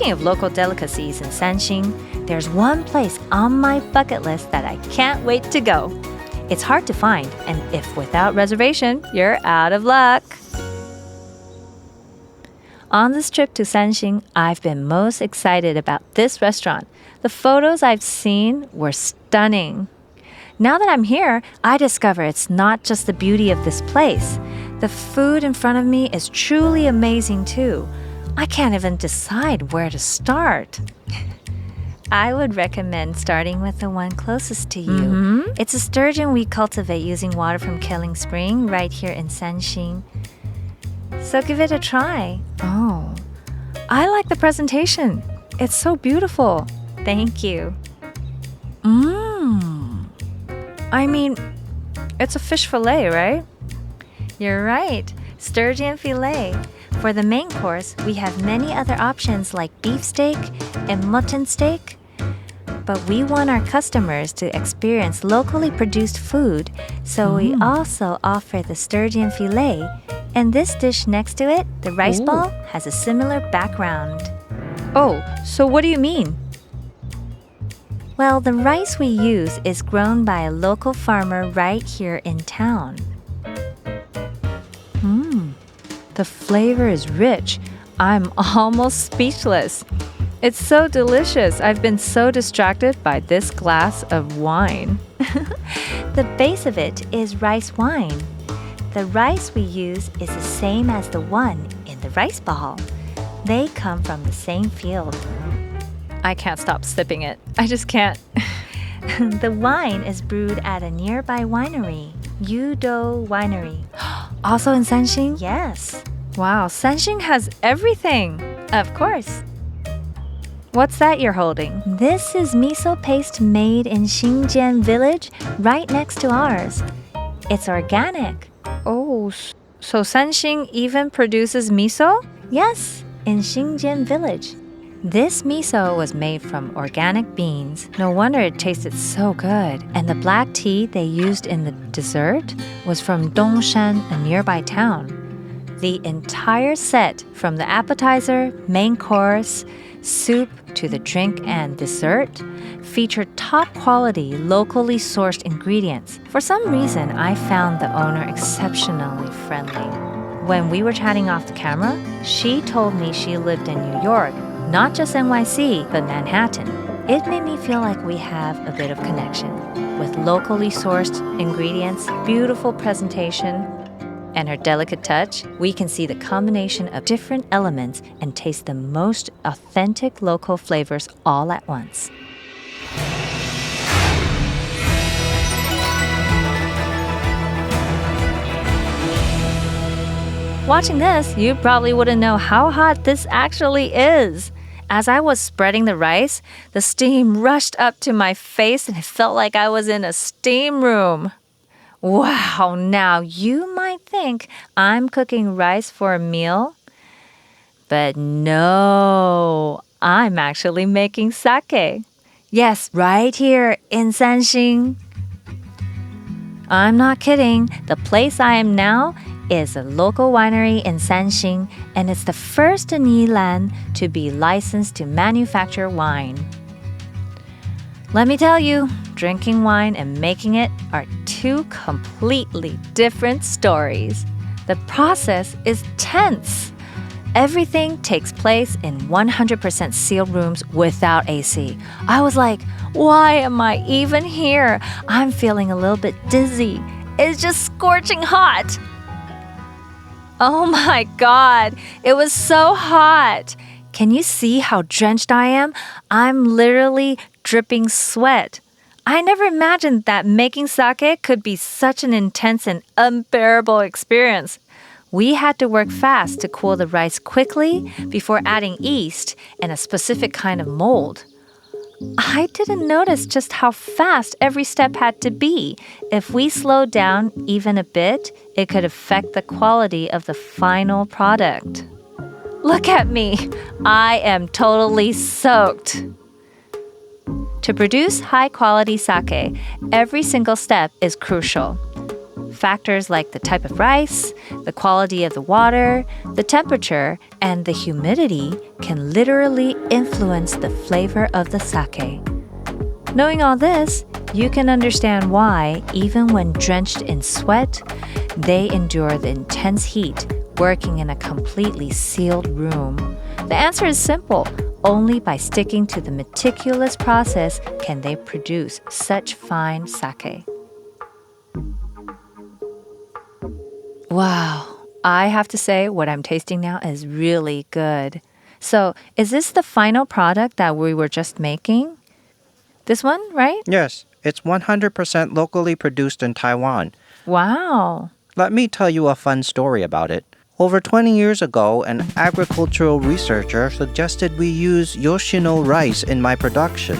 Speaking of local delicacies in Sanxing, there's one place on my bucket list that I can't wait to go. It's hard to find, and if without reservation, you're out of luck. On this trip to Sanxing, I've been most excited about this restaurant. The photos I've seen were stunning. Now that I'm here, I discover it's not just the beauty of this place. The food in front of me is truly amazing too. I can't even decide where to start. I would recommend starting with the one closest to you. It's a sturgeon we cultivate using water from Killing Spring right here in Sanxing. So give it a try. Oh, I like the presentation. It's so beautiful. Thank you. I mean, it's a fish fillet, right? You're right. Sturgeon fillet. For the main course, we have many other options like beef steak and mutton steak. But we want our customers to experience locally produced food, so we also offer the sturgeon fillet. And this dish next to it, the rice ball, has a similar background. Oh, so what do you mean? Well, the rice we use is grown by a local farmer right here in town. The flavor is rich. I'm almost speechless. It's so delicious. I've been so distracted by this glass of wine. The base of it is rice wine. The rice we use is the same as the one in the rice ball. They come from the same field. I can't stop sipping it. I just can't. The wine is brewed at a nearby winery, Yudo Winery. Also in Sanxing? Yes. Wow, Sanxing has everything. Of course. What's that you're holding? This is miso paste made in Xinjian village, right next to ours. It's organic. Oh, so Sanxing even produces miso? Yes, in Xinjian village. This miso was made from organic beans. No wonder it tasted so good. And the black tea they used in the dessert was from Dongshan, a nearby town. The entire set, from the appetizer, main course, soup to the drink and dessert, featured top quality, locally sourced ingredients. For some reason, I found the owner exceptionally friendly. When we were chatting off the camera, she told me she lived in New York, not just NYC, but Manhattan. It made me feel like we have a bit of connection. With locally sourced ingredients, beautiful presentation, and her delicate touch, we can see the combination of different elements and taste the most authentic local flavors all at once. Watching this, you probably wouldn't know how hot this actually is. As I was spreading the rice, the steam rushed up to my face and it felt like I was in a steam room. Wow, now you might think I'm cooking rice for a meal. But no, I'm actually making sake. Yes, right here in Sanxing. I'm not kidding. The place I am now is a local winery in Sanxing, and it's the first in Yilan to be licensed to manufacture wine. Let me tell you, drinking wine and making it are two completely different stories. The process is tense. Everything takes place in 100% sealed rooms without AC. I was like, why am I even here? I'm feeling a little bit dizzy. It's just scorching hot. Oh my God, it was so hot. Can you see how drenched I am? I'm literally dripping sweat. I never imagined that making sake could be such an intense and unbearable experience. We had to work fast to cool the rice quickly before adding yeast and a specific kind of mold. I didn't notice just how fast every step had to be. If we slowed down even a bit, it could affect the quality of the final product. Look at me. I am totally soaked. To produce high-quality sake, every single step is crucial. Factors like the type of rice, the quality of the water, the temperature, and the humidity can literally influence the flavor of the sake. Knowing all this, you can understand why, even when drenched in sweat, they endure the intense heat, working in a completely sealed room. The answer is simple. Only by sticking to the meticulous process can they produce such fine sake. Wow, I have to say what I'm tasting now is really good. So, is this the final product that we were just making? This one, right? Yes, it's 100% locally produced in Taiwan. Wow. Let me tell you a fun story about it. Over 20 years ago, an agricultural researcher suggested we use Yoshino rice in my production.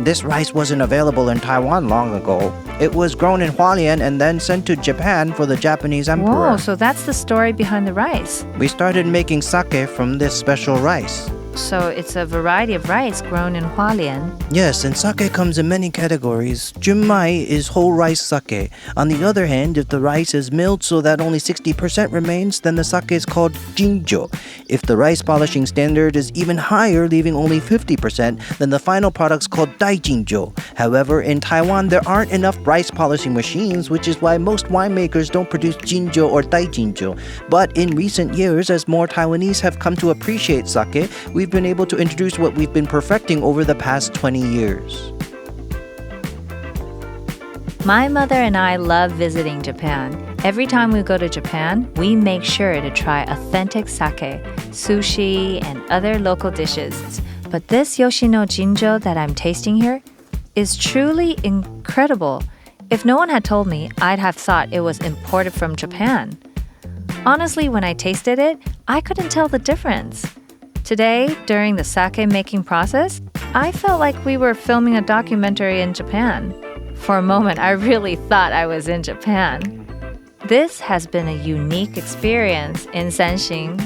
This rice wasn't available in Taiwan long ago. It was grown in Hualien and then sent to Japan for the Japanese emperor. Whoa, so that's the story behind the rice. We started making sake from this special rice. So it's a variety of rice grown in Hualien. Yes, and sake comes in many categories. Junmai is whole rice sake. On the other hand, if the rice is milled so that only 60% remains, then the sake is called Ginjo. If the rice polishing standard is even higher, leaving only 50%, then the final product's called Daijinjo. However, in Taiwan, there aren't enough rice polishing machines, which is why most winemakers don't produce Ginjo or Daijinjo. But in recent years, as more Taiwanese have come to appreciate sake, we've been able to introduce what we've been perfecting over the past 20 years. My mother and I love visiting Japan. Every time we go to Japan, we make sure to try authentic sake, sushi, and other local dishes. But this Yoshino Ginjo that I'm tasting here is truly incredible. If no one had told me, I'd have thought it was imported from Japan. Honestly, when I tasted it, I couldn't tell the difference. Today, during the sake making process, I felt like we were filming a documentary in Japan. For a moment, I really thought I was in Japan. This has been a unique experience in Sanxing.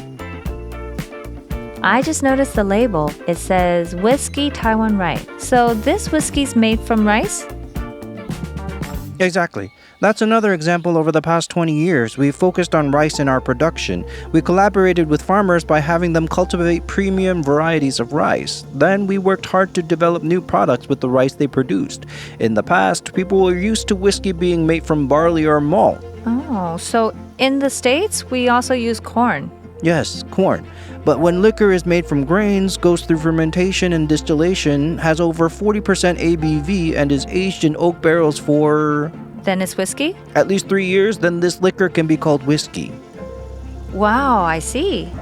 I just noticed the label. It says Whiskey Taiwan Rice. So this whiskey's made from rice? Exactly. That's another example. Over the past 20 years, we've focused on rice in our production. We collaborated with farmers by having them cultivate premium varieties of rice. Then we worked hard to develop new products with the rice they produced. In the past, people were used to whiskey being made from barley or malt. Oh, so in the States, we also use corn. Yes, corn. But when liquor is made from grains, goes through fermentation and distillation, has over 40% ABV, and is aged in oak barrels for... Then it's whiskey? at least 3 years, then this liquor can be called whiskey. Wow, I see.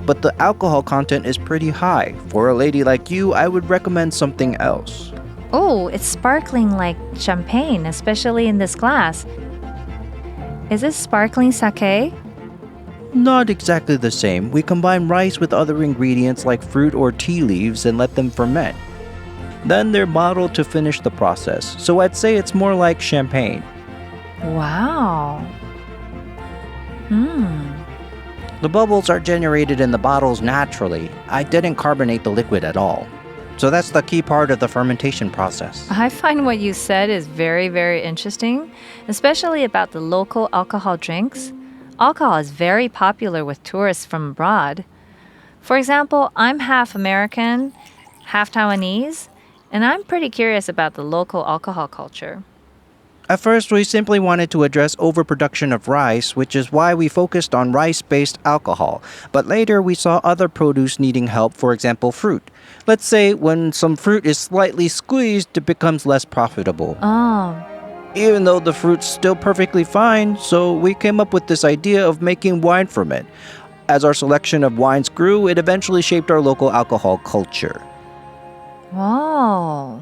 But the alcohol content is pretty high. For a lady like you, I would recommend something else. Oh, it's sparkling like champagne, especially in this glass. Is this sparkling sake? Not exactly the same. We combine rice with other ingredients like fruit or tea leaves and let them ferment. Then they're bottled to finish the process. So I'd say it's more like champagne. Wow. The bubbles are generated in the bottles naturally. I didn't carbonate the liquid at all. So that's the key part of the fermentation process. I find what you said is very, very interesting, especially about the local alcohol drinks. Alcohol is very popular with tourists from abroad. For example, I'm half American, half Taiwanese, and I'm pretty curious about the local alcohol culture. At first, we simply wanted to address overproduction of rice, which is why we focused on rice-based alcohol. But later, we saw other produce needing help, for example, fruit. Let's say when some fruit is slightly squeezed, it becomes less profitable. Oh, Even though the fruit's still perfectly fine, so we came up with this idea of making wine from it. As our selection of wines grew, it eventually shaped our local alcohol culture. whoa.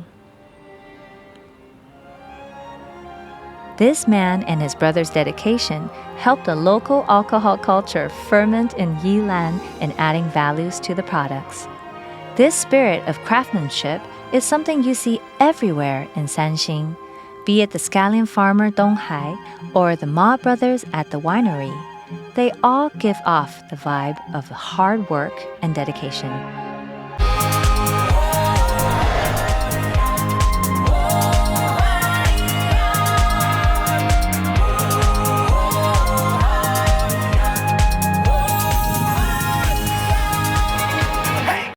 This man and his brother's dedication helped the local alcohol culture ferment in Yilan and adding values to the products. This spirit of craftsmanship is something you see everywhere in Sanxing, be it the scallion farmer Donghai or the Ma brothers at the winery. They all give off the vibe of hard work and dedication.